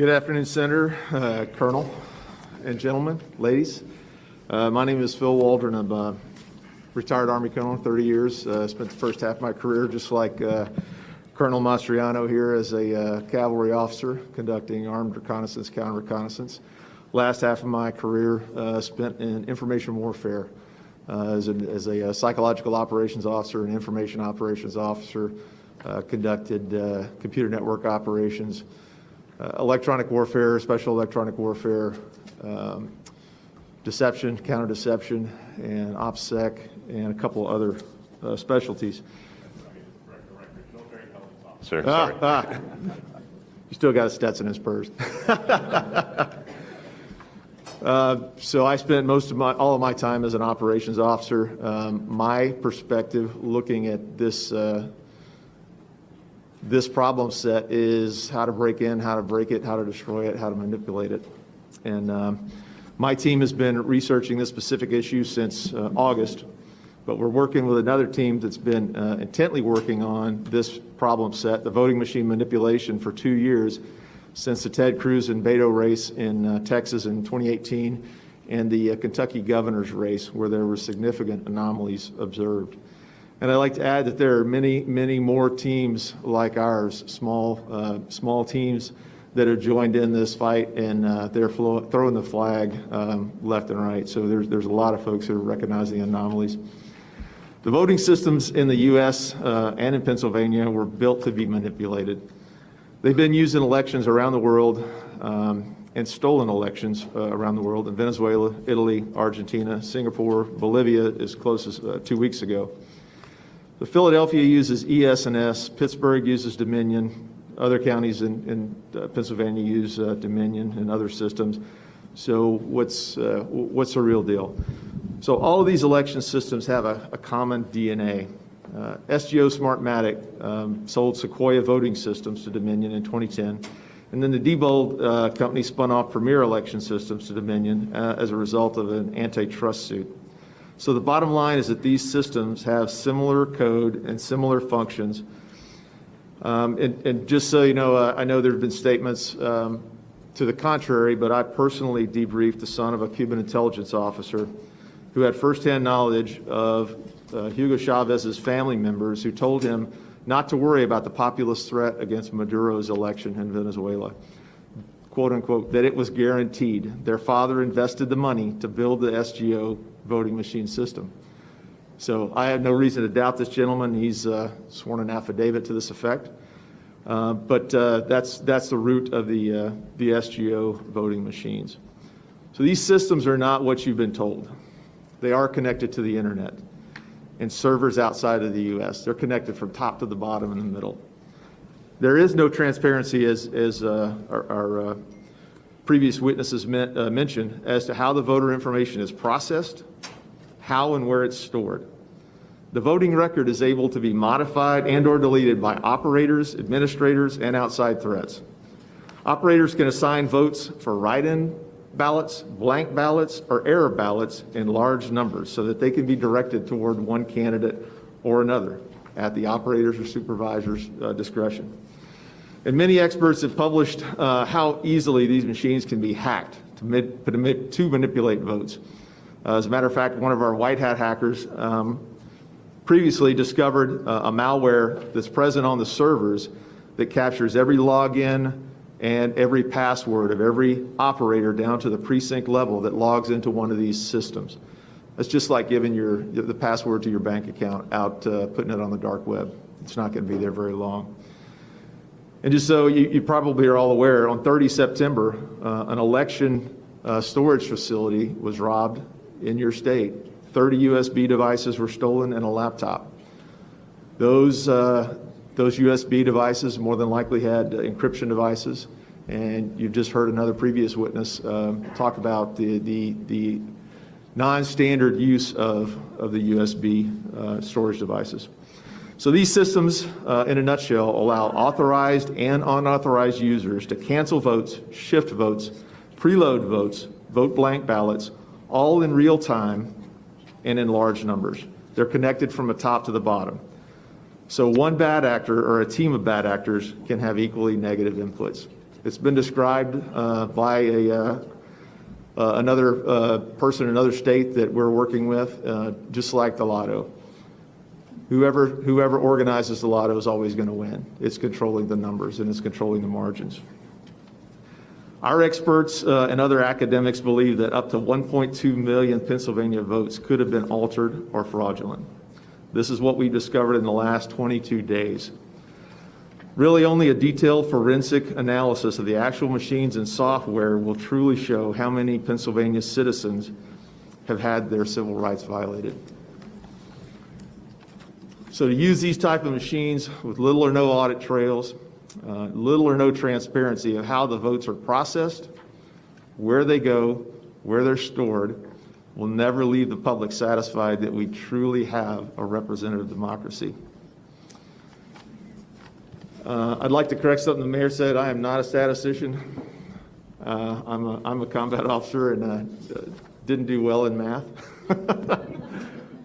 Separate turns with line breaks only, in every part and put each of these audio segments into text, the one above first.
Good afternoon, Senator, Colonel, and gentlemen, ladies. My name is Phil Waldron. I'm a retired Army Col, 30 years. Spent the first half of my career, just like Colonel Mastriano here, as a cavalry officer conducting armed reconnaissance, counter-reconnaissance. Last half of my career spent in information warfare as a psychological operations officer and information operations officer, conducted computer network operations, electronic warfare, special electronic warfare, deception, counter-deception, and OPSEC, and a couple other specialties.
Sir, sorry.
You still got a Stetson and Spurs. So I spent all of my time as an operations officer. My perspective looking at this problem set is how to break in, how to break it, how to destroy it, how to manipulate it. And my team has been researching this specific issue since August, but we're working with another team that's been intently working on this problem set, the voting machine manipulation, for 2 years, since the Ted Cruz and Beto race in Texas in 2018 and the Kentucky governor's race, where there were significant anomalies observed. And I'd like to add that there are many, many more teams like ours, small teams that have joined in this fight, and they're throwing the flag left and right. So there's a lot of folks who are recognizing anomalies. The voting systems in the U.S. And in Pennsylvania were built to be manipulated. They've been used in elections around the world and stolen elections around the world in Venezuela, Italy, Argentina, Singapore, Bolivia as close as 2 weeks ago. The Philadelphia uses ES&S, Pittsburgh uses Dominion, other counties in Pennsylvania use Dominion and other systems. So what's the real deal? So all of these election systems have a common DNA. SGO Smartmatic sold Sequoia voting systems to Dominion in 2010, and then the Diebold company spun off Premier Election Systems to Dominion as a result of an antitrust suit. So the bottom line is that these systems have similar code and similar functions. And just so you know, I know there have been statements to the contrary, but I personally debriefed the son of a Cuban intelligence officer who had firsthand knowledge of Hugo Chavez's family members who told him not to worry about the populist threat against Maduro's election in Venezuela, quote unquote, that it was guaranteed. Their father invested the money to build the SGO voting machine system. So I have no reason to doubt this gentleman. He's sworn an affidavit to this effect. But that's the root of the SGO voting machines. So these systems are not what you've been told. They are connected to the internet and servers outside of the U.S. They're connected from top to the bottom in the middle. There is no transparency, as our previous witnesses mentioned, as to how the voter information is processed, how and where it's stored. The voting record is able to be modified and or deleted by operators, administrators, and outside threats. Operators can assign votes for write-in ballots, blank ballots, or error ballots in large numbers so that they can be directed toward one candidate or another at the operator's or supervisor's discretion. And many experts have published how easily these machines can be hacked to manipulate votes. As a matter of fact, one of our white hat hackers previously discovered a malware that's present on the servers that captures every login and every password of every operator down to the precinct level that logs into one of these systems. That's just like giving the password to your bank account out, putting it on the dark web. It's not going to be there very long. And just so you probably are all aware, on 30 September, an election storage facility was robbed in your state. 30 USB devices were stolen and a laptop. Those USB devices more than likely had encryption devices, and you've just heard another previous witness talk about the non-standard use of the USB storage devices. So these systems, in a nutshell, allow authorized and unauthorized users to cancel votes, shift votes, preload votes, vote blank ballots, all in real time and in large numbers. They're connected from the top to the bottom. So one bad actor or a team of bad actors can have equally negative inputs. It's been described by another person in another state that we're working with, just like the lotto. Whoever organizes the lotto is always going to win. It's controlling the numbers and it's controlling the margins. Our experts and other academics believe that up to 1.2 million Pennsylvania votes could have been altered or fraudulent. This is what we discovered in the last 22 days. Really, only a detailed forensic analysis of the actual machines and software will truly show how many Pennsylvania citizens have had their civil rights violated. So to use these type of machines with little or no audit trails, little or no transparency of how the votes are processed, where they go, where they're stored, will never leave the public satisfied that we truly have a representative democracy. I'd like to correct something the mayor said. I am not a statistician. I'm a combat officer and didn't do well in math.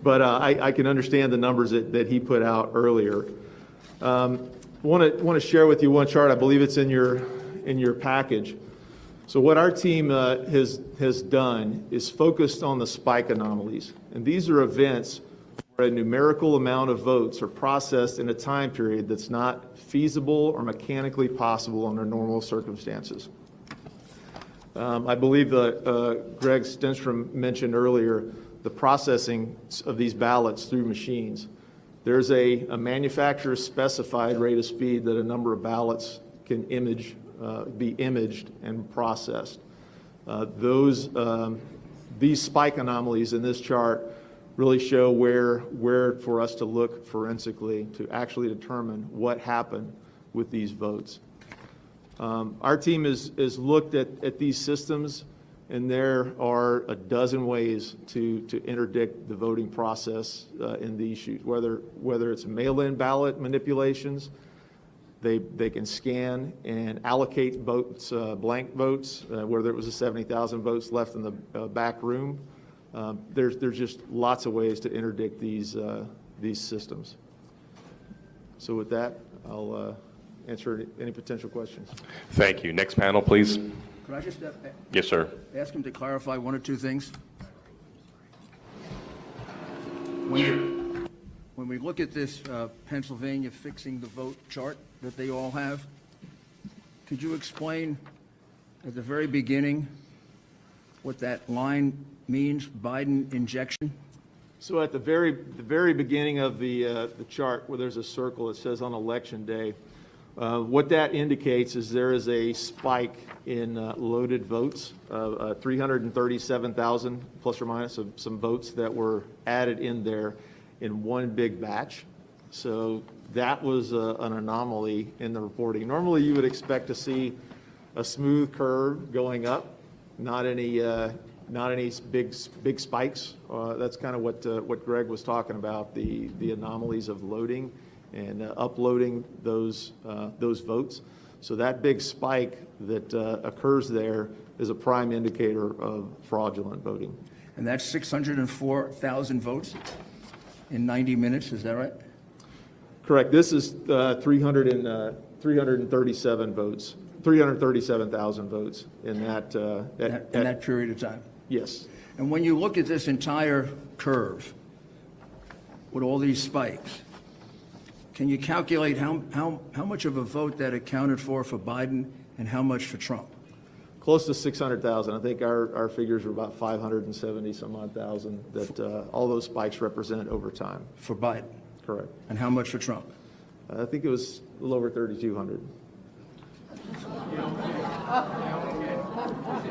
But I can understand the numbers that he put out earlier. Want to share with you one chart. I believe it's in your package. So what our team has done is focused on the spike anomalies, and these are events where a numerical amount of votes are processed in a time period that's not feasible or mechanically possible under normal circumstances. I believe Greg Stenstrom mentioned earlier the processing of these ballots through machines. There's a manufacturer specified rate of speed that a number of ballots can be imaged and processed. These spike anomalies in this chart really show where for us to look forensically to actually determine what happened with these votes. Our team has looked at these systems, and there are a dozen ways to interdict the voting process in these issues, whether it's mail-in ballot manipulations. They can scan and allocate votes, blank votes, whether it was 70,000 votes left in the back room. There's just lots of ways to interdict these systems. So with that, I'll answer any potential questions.
Thank you. Next panel, please.
Could I just
Yes, sir.
ask him to clarify one or two things? When we look at this Pennsylvania fixing the vote chart that they all have, could you explain at the very beginning what that line means, Biden injection?
So at the very beginning of the chart, where there's a circle, it says on election day. What that indicates is there is a spike in loaded votes, 337,000 plus or minus of some votes that were added in there in one big batch. So that was an anomaly in the reporting. Normally you would expect to see a smooth curve going up, not any big spikes. That's kind of what Greg was talking about, the anomalies of loading and uploading those votes. So that big spike that occurs there is a prime indicator of fraudulent voting.
And that's 604,000 votes in 90 minutes, is that right?
Correct. This is 337 votes, 337,000 votes in that
period of time.
Yes.
And when you look at this entire curve with all these spikes, can you calculate how much of a vote that accounted for Biden and how much for Trump?
Close to 600,000. I think our figures were about 570 some odd thousand that all those spikes represent over time.
For Biden?
Correct.
And how much for Trump?
I think it was a little over 3,200.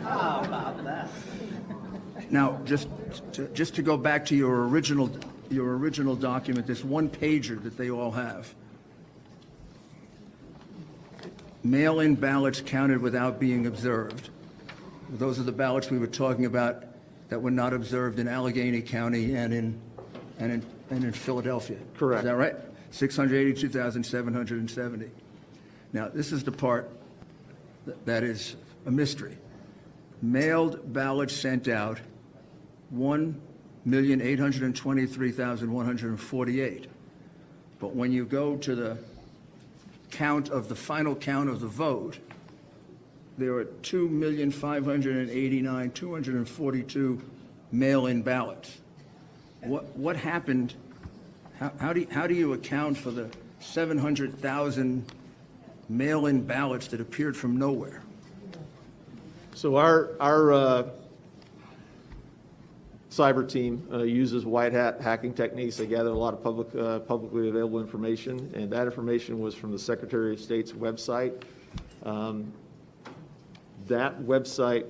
How about that? Now, just to go back to your original document, this one pager that they all have. Mail-in ballots counted without being observed. Those are the ballots we were talking about that were not observed in Allegheny County and in Philadelphia.
Correct.
Is that right? 682,770. Now, this is the part that is a mystery. Mailed ballots sent out, 1,823,148. But when you go to the final count of the vote, there are 2,589,242 mail-in ballots. What happened? How do you account for the 700,000 mail-in ballots that appeared from nowhere?
So our cyber team uses white hat hacking techniques. They gather a lot of publicly available information, and that information was from the Secretary of State's website. That website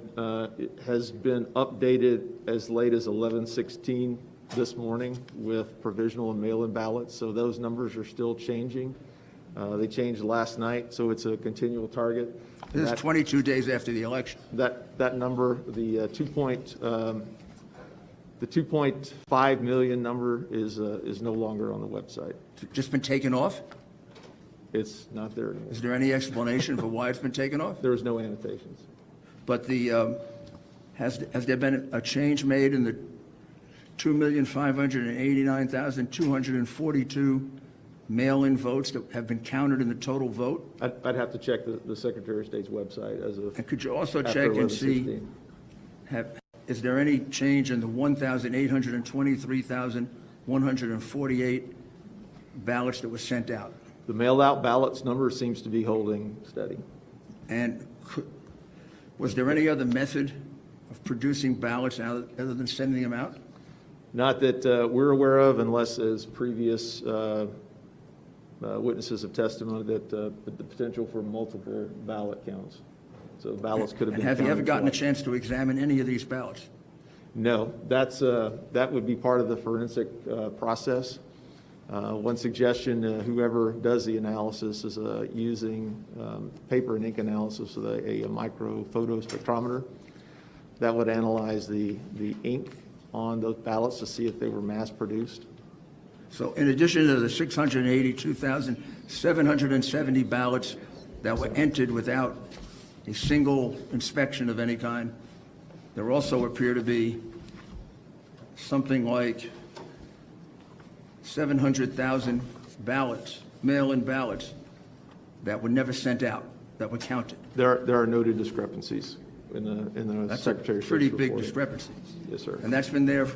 has been updated as late as 11/16 this morning with provisional and mail-in ballots, so those numbers are still changing. They changed last night, so it's a continual target.
This is 22 days after the election.
That number, the 2.5 million number is no longer on the website.
Just been taken off?
It's not there anymore.
Is there any explanation for why it's been taken off?
There is no annotations.
But has there been a change made in the 2,589,242 mail-in votes that have been counted in the total vote?
I'd have to check the Secretary of State's website as of.
And could you also
after
check and see,
11/16.
is there any change in the 1,823,148 ballots that were sent out?
The mailed-out ballots number seems to be holding steady.
And was there any other method of producing ballots other than sending them out?
Not that we're aware of, unless as previous witnesses have testified that the potential for multiple ballot counts. So ballots could have been
Have you ever
counted
gotten a
twice.
chance to examine any of these ballots?
No, that would be part of the forensic process. One suggestion, whoever does the analysis is using paper and ink analysis with a micro photo spectrometer that would analyze the ink on those ballots to see if they were mass produced.
So in addition to the 682,770 ballots that were entered without a single inspection of any kind, there also appear to be something like 700,000 ballots, mail-in ballots, that were never sent out, that were counted.
There are noted discrepancies in the
That's a
Secretary of State's
pretty big
report.
discrepancy.
Yes, sir.
And that's been there